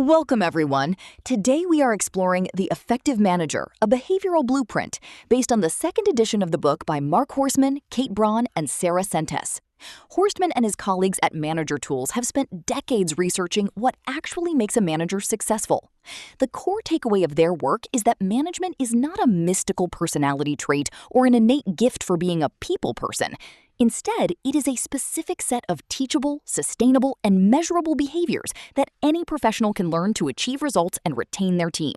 Welcome, everyone. Today we are exploring The Effective Manager, a behavioral blueprint, based on the second edition of the book by Mark Horstman, Kate Braun, and Sarah Sentes. Horstman and his colleagues at Manager Tools have spent decades researching what actually makes a manager successful. The core takeaway of their work is that management is not a mystical personality trait or an innate gift for being a people person. Instead, it is a specific set of teachable, sustainable, and measurable behaviors that any professional can learn to achieve results and retain their team.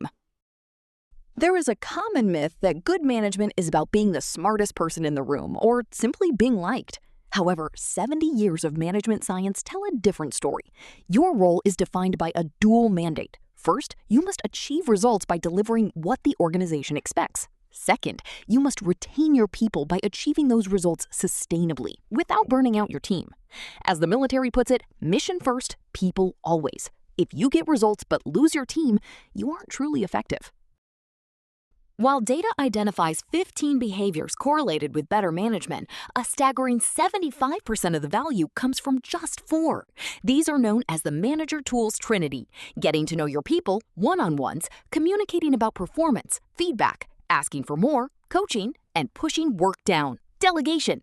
There is a common myth that good management is about being the smartest person in the room or simply being liked. However, 70 years of management science tell a different story. Your role is defined by a dual mandate. First, you must achieve results by delivering what the organization expects. Second, you must retain your people by achieving those results sustainably, without burning out your team. As the military puts it, mission first, people always. If you get results but lose your team, you aren't truly effective. While data identifies 15 behaviors correlated with better management, a staggering 75% of the value comes from just 4. These are known as the Manager Tools Trinity: getting to know your people, one-on-ones, communicating about performance, feedback, asking for more, coaching, and pushing work down. Delegation.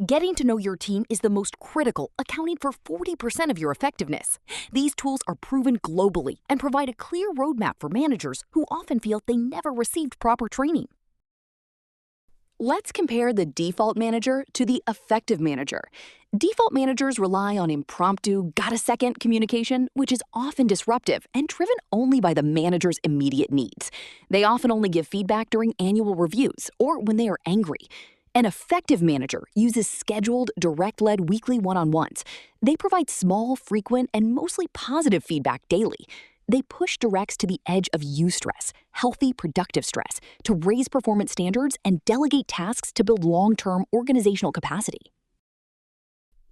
Getting to know your team is the most critical, accounting for 40% of your effectiveness. These tools are proven globally and provide a clear roadmap for managers who often feel they never received proper training. Let's compare the default manager to the effective manager. Default managers rely on impromptu, got-a-second communication, which is often disruptive and driven only by the manager's immediate needs. They often only give feedback during annual reviews or when they are angry. An effective manager uses scheduled, direct-led weekly one-on-ones. They provide small, frequent, and mostly positive feedback daily. They push directs to the edge of eustress, healthy, productive stress, to raise performance standards and delegate tasks to build long-term organizational capacity.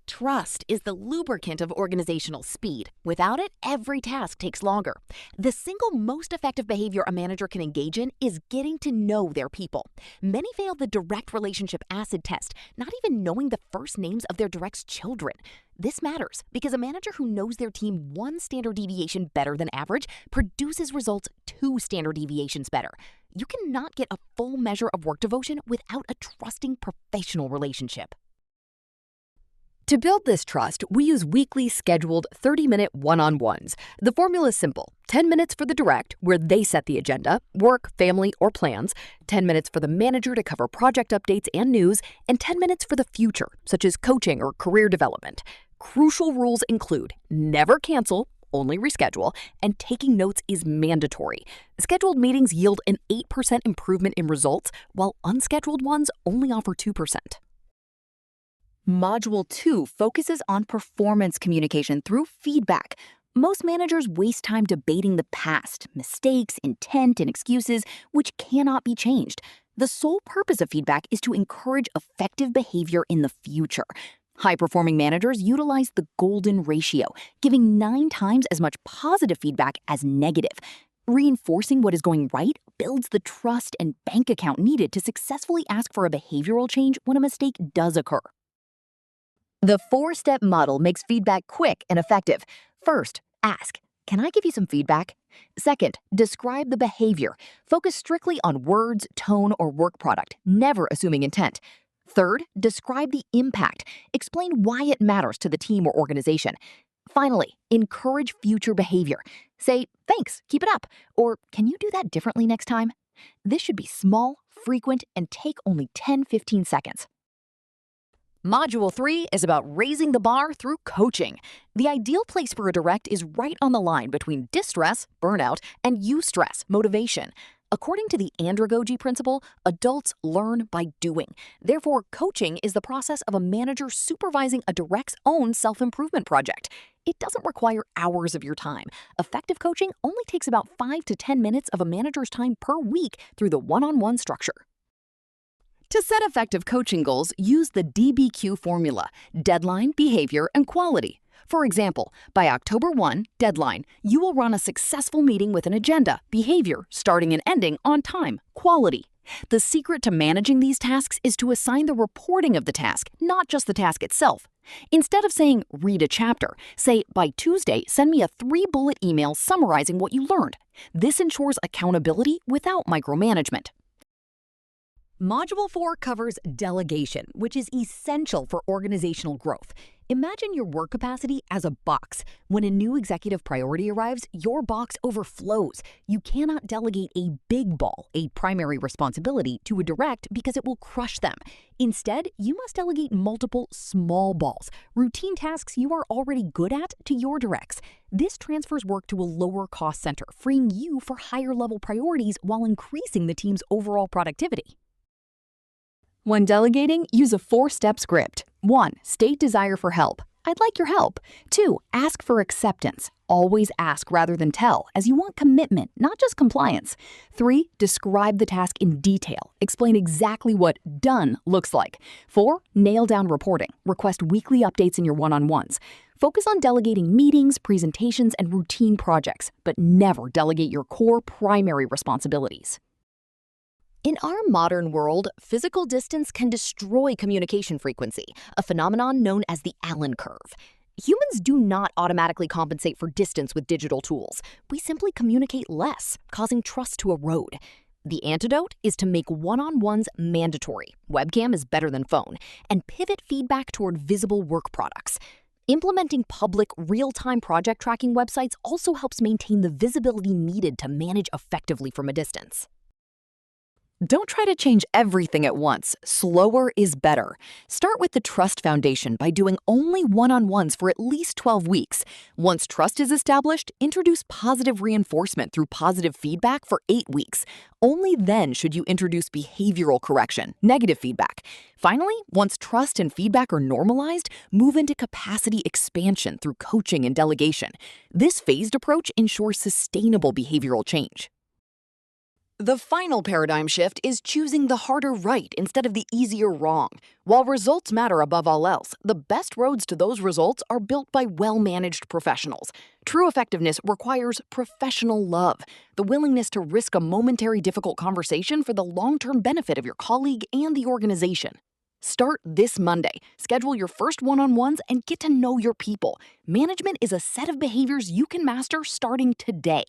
Trust is the lubricant of organizational speed. Without it, every task takes longer. The single most effective behavior a manager can engage in is getting to know their people. Many fail the direct relationship acid test, not even knowing the first names of their direct's children. This matters because a manager who knows their team 1 standard deviation better than average produces results 2 standard deviations better. You cannot get a full measure of work devotion without a trusting professional relationship. To build this trust, we use weekly scheduled 30-minute one-on-ones. The formula is simple: 10 minutes for the direct, where they set the agenda, work, family, or plans, 10 minutes for the manager to cover project updates and news, and 10 minutes for the future, such as coaching or career development. Crucial rules include never cancel, only reschedule, and taking notes is mandatory. Scheduled meetings yield an 8% improvement in results, while unscheduled ones only offer 2%. Module 2 focuses on performance communication through feedback. Most managers waste time debating the past, mistakes, intent, and excuses, which cannot be changed. The sole purpose of feedback is to encourage effective behavior in the future. High-performing managers utilize the golden ratio, giving 9 times as much positive feedback as negative. Reinforcing what is going right builds the trust and bank account needed to successfully ask for a behavioral change when a mistake does occur. The 4-step model makes feedback quick and effective. First, ask, "Can I give you some feedback?" Second, describe the behavior. Focus strictly on words, tone, or work product, never assuming intent. Third, describe the impact. Explain why it matters to the team or organization. Finally, encourage future behavior. Say, "Thanks, keep it up," or "Can you do that differently next time?" This should be small, frequent, and take only 10-15 seconds. Module 3 is about raising the bar through coaching. The ideal place for a direct is right on the line between distress, burnout, and eustress, motivation. According to the andragogy principle, adults learn by doing. Therefore, coaching is the process of a manager supervising a direct's own self-improvement project. It doesn't require hours of your time. Effective coaching only takes about 5 to 10 minutes of a manager's time per week through the one-on-one structure. To set effective coaching goals, use the DBQ formula: deadline, behavior, and quality. For example, by October 1, deadline, you will run a successful meeting with an agenda, behavior, starting and ending on time, quality. The secret to managing these tasks is to assign the reporting of the task, not just the task itself. Instead of saying, read a chapter, say, by Tuesday, send me a 3-bullet email summarizing what you learned. This ensures accountability without micromanagement. Module 4 covers delegation, which is essential for organizational growth. Imagine your work capacity as a box. When a new executive priority arrives, your box overflows. You cannot delegate a big ball, a primary responsibility, to a direct because it will crush them. Instead, you must delegate multiple small balls, routine tasks you are already good at, to your directs. This transfers work to a lower cost center, freeing you for higher level priorities while increasing the team's overall productivity. When delegating, use a 4-step script. 1. State desire for help. I'd like your help. 2. Ask for acceptance. Always ask rather than tell, as you want commitment, not just compliance. 3. Describe the task in detail. Explain exactly what done looks like. 4. Nail down reporting. Request weekly updates in your one-on-ones. Focus on delegating meetings, presentations, and routine projects, but never delegate your core primary responsibilities. In our modern world, physical distance can destroy communication frequency, a phenomenon known as the Allen curve. Humans do not automatically compensate for distance with digital tools. We simply communicate less, causing trust to erode. The antidote is to make one-on-ones mandatory. Webcam is better than phone, and pivot feedback toward visible work products. Implementing public, real-time project tracking websites also helps maintain the visibility needed to manage effectively from a distance. Don't try to change everything at once. Slower is better. Start with the trust foundation by doing only one-on-ones for at least 12 weeks. Once trust is established, introduce positive reinforcement through positive feedback for 8 weeks. Only then should you introduce behavioral correction, negative feedback. Finally, once trust and feedback are normalized, move into capacity expansion through coaching and delegation. This phased approach ensures sustainable behavioral change. The final paradigm shift is choosing the harder right instead of the easier wrong. While results matter above all else, the best roads to those results are built by well-managed professionals. True effectiveness requires professional love, the willingness to risk a momentary difficult conversation for the long-term benefit of your colleague and the organization. Start this Monday. Schedule your first one-on-ones and get to know your people. Management is a set of behaviors you can master starting today.